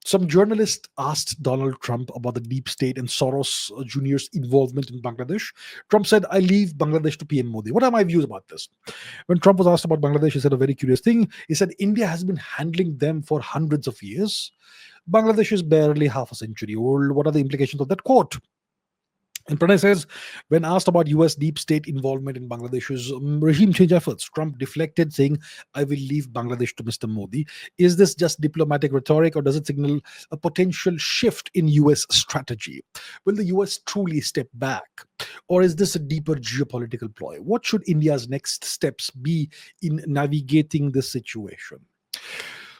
Some journalists asked Donald Trump about the deep state and Soros Jr.'s involvement in Bangladesh. Trump said, I leave Bangladesh to PM Modi. What are my views about this? When Trump was asked about Bangladesh, he said a very curious thing. He said, India has been handling them for hundreds of years. Bangladesh is barely half a century old. What are the implications of that quote? And Pranay says, when asked about US deep state involvement in Bangladesh's regime change efforts, Trump deflected, saying, I will leave Bangladesh to Mr. Modi. Is this just diplomatic rhetoric, or does it signal a potential shift in US strategy? Will the US truly step back, or is this a deeper geopolitical ploy? What should India's next steps be in navigating this situation?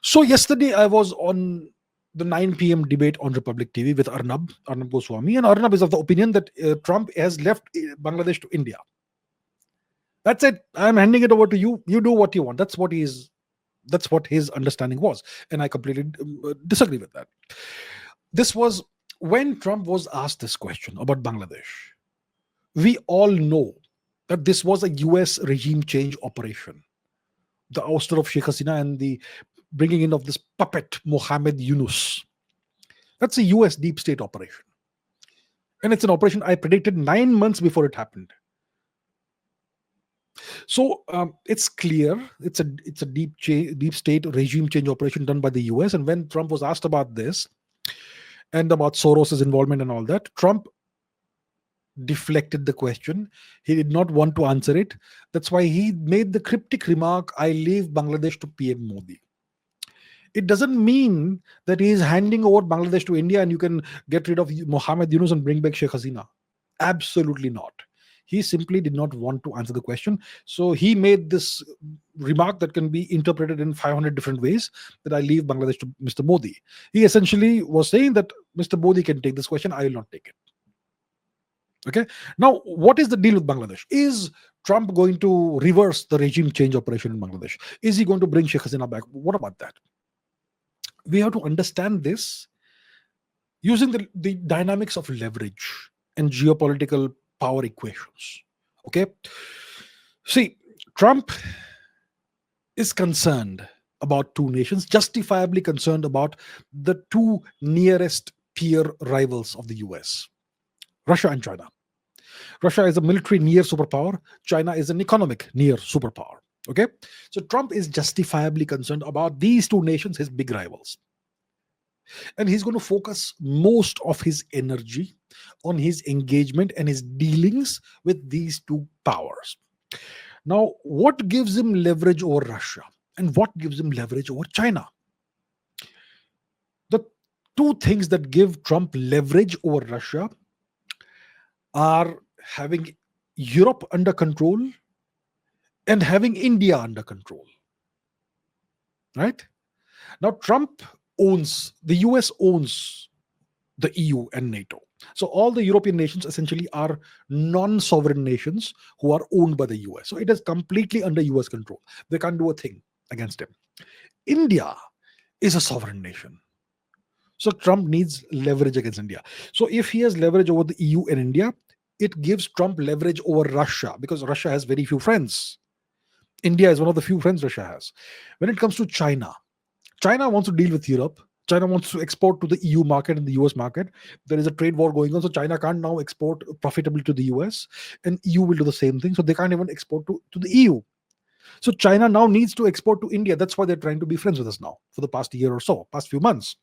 So, yesterday I was on the 9 p.m. debate on Republic TV with Arnab Goswami, and Arnab is of the opinion that Trump has left Bangladesh to India. That's it. I'm handing it over to you. You do what you want. That's what his understanding was, and I completely disagree with that. This was when Trump was asked this question about Bangladesh. We all know that this was a US regime change operation. The ouster of Sheikh Hasina and the bringing in of this puppet Mohammed Yunus. That's a US deep state operation, and it's an operation I predicted 9 months before it happened. So it's clear it's a deep state regime change operation done by the US. And when Trump was asked about this and about Soros's involvement and all that, Trump deflected the question. He did not want to answer it. That's why he made the cryptic remark, I leave Bangladesh to PM Modi. It doesn't mean that he is handing over Bangladesh to India and you can get rid of Mohammed Yunus and bring back Sheikh Hasina. Absolutely not. He simply did not want to answer the question. So he made this remark that can be interpreted in 500 different ways, that I leave Bangladesh to Mr. Modi. He essentially was saying that Mr. Modi can take this question, I will not take it. Okay. Now, what is the deal with Bangladesh? Is Trump going to reverse the regime change operation in Bangladesh? Is he going to bring Sheikh Hasina back? What about that? We have to understand this using the dynamics of leverage and geopolitical power equations. Okay. See, Trump is concerned about two nations, justifiably concerned about the two nearest peer rivals of the US, Russia and China. Russia is a military near superpower. China is an economic near superpower. Okay. So Trump is justifiably concerned about these two nations, his big rivals. And he's going to focus most of his energy on his engagement and his dealings with these two powers. Now, what gives him leverage over Russia and what gives him leverage over China? The two things that give Trump leverage over Russia are having Europe under control and having India under control. Right? Now, the US owns the EU and NATO. So all the European nations essentially are non-sovereign nations who are owned by the US. So it is completely under US control. They can't do a thing against him. India is a sovereign nation. So Trump needs leverage against India. So if he has leverage over the EU and India, it gives Trump leverage over Russia because Russia has very few friends. India is one of the few friends Russia has. When it comes to China wants to deal with Europe. China wants to export to the EU market and the US market. There is a trade war going on, so China can't now export profitably to the US, and EU will do the same thing. So they can't even export to the EU. So China now needs to export to India. That's why they're trying to be friends with us now for the past year or so, past few months.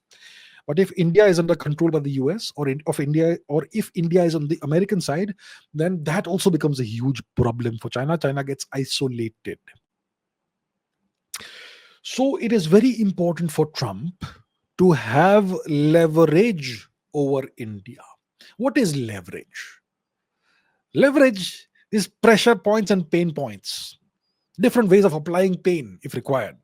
But if India is under control by the US or if India is on the American side, then that also becomes a huge problem for China. China gets isolated. So it is very important for Trump to have leverage over India. What is leverage? Leverage is pressure points and pain points, different ways of applying pain if required.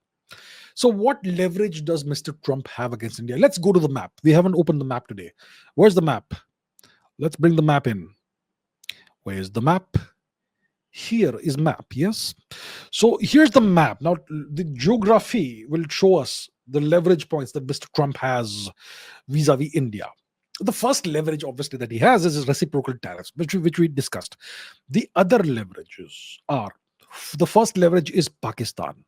So what leverage does Mr. Trump have against India? Let's go to the map. We haven't opened the map today. Where's the map? Let's bring the map in. Where's the map? Here is map, yes. So here's the map. Now the geography will show us the leverage points that Mr. Trump has vis-a-vis India. The first leverage, obviously, that he has is his reciprocal tariffs, which we discussed. The other leverages are, the first leverage is Pakistan,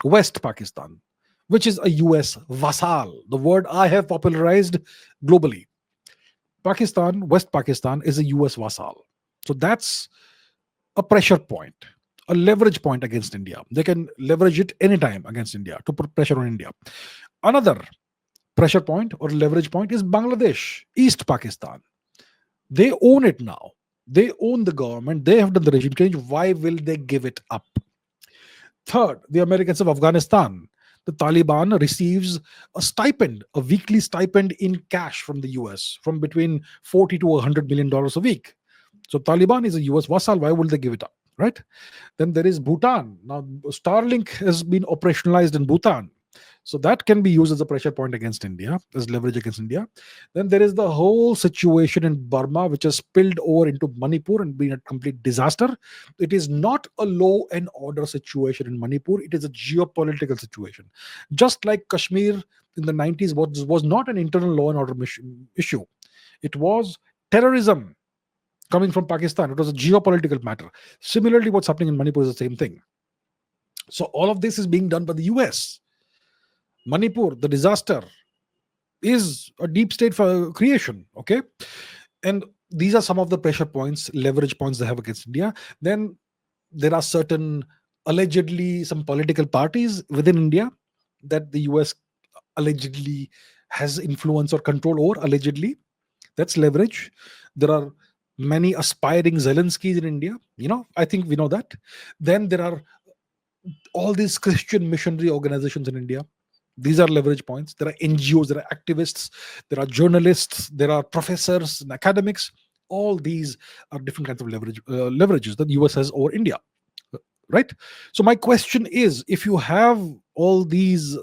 West Pakistan, which is a US vassal, the word I have popularized globally. Pakistan, West Pakistan, is a US vassal. So that's a pressure point, a leverage point against India. They can leverage it anytime against India to put pressure on India. Another pressure point or leverage point is Bangladesh, East Pakistan. They own it now. They own the government. They have done the regime change. Why will they give it up? Third, the Americans of Afghanistan. The Taliban receives a stipend, a weekly stipend in cash from the US, from between 40 to $100 million a week. So Taliban is a US vassal. Why would they give it up? Right? Then there is Bhutan. Now, Starlink has been operationalized in Bhutan. So that can be used as a pressure point against India, as leverage against India. Then there is the whole situation in Burma, which has spilled over into Manipur and been a complete disaster. It is not a law and order situation in Manipur, it is a geopolitical situation. Just like Kashmir in the 90s was not an internal law and order issue, it was terrorism coming from Pakistan. It was a geopolitical matter. Similarly, what's happening in Manipur is the same thing. So all of this is being done by the US. Manipur, the disaster, is a deep state for creation. Okay. And these are some of the pressure points, leverage points they have against India. Then there are certain, allegedly, some political parties within India that the US allegedly has influence or control over, allegedly. That's leverage. There are many aspiring Zelenskys in India. I think we know that. Then there are all these Christian missionary organizations in India. These are leverage points. There are NGOs, there are activists, there are journalists, there are professors and academics. All these are different kinds of leverages that the US has over India. Right? So my question is, if you have all this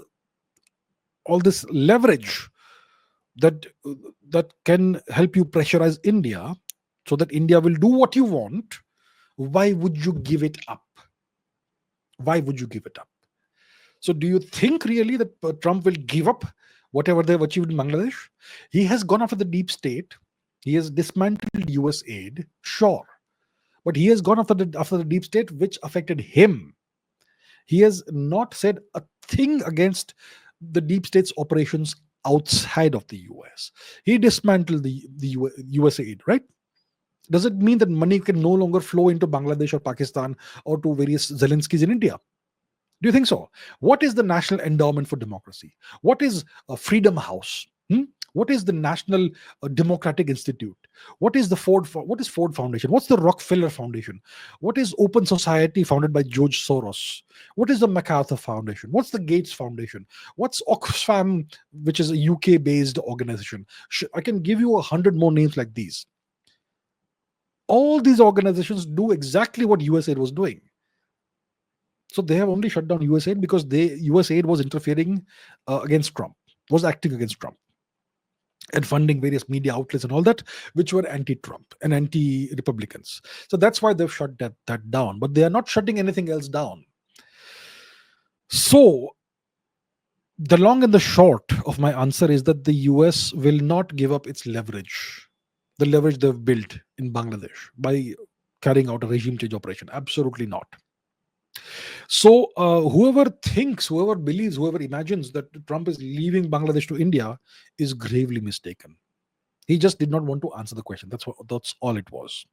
leverage that can help you pressurize India so that India will do what you want, why would you give it up? Why would you give it up? So do you think really that Trump will give up whatever they've achieved in Bangladesh? He has gone after the deep state. He has dismantled US aid, sure. But he has gone after the deep state, which affected him. He has not said a thing against the deep state's operations outside of the US. He dismantled the US aid, right? Does it mean that money can no longer flow into Bangladesh or Pakistan or to various Zelenskys in India? Do you think so? What is the National Endowment for Democracy? What is a Freedom House? What is the National Democratic Institute? What is Ford Foundation? What's the Rockefeller Foundation? What is Open Society founded by George Soros? What is the MacArthur Foundation? What's the Gates Foundation? What's Oxfam, which is a UK-based organization? I can give you 100 more names like these. All these organizations do exactly what USAID was doing. So they have only shut down USAID because USAID was interfering against Trump, was acting against Trump, and funding various media outlets and all that, which were anti-Trump and anti-Republicans. So that's why they've shut that down. But they are not shutting anything else down. So the long and the short of my answer is that the US will not give up its leverage, the leverage they've built in Bangladesh by carrying out a regime change operation. Absolutely not. So whoever believes, whoever imagines that Trump is leaving Bangladesh to India is gravely mistaken. He just did not want to answer the question. That's all it was.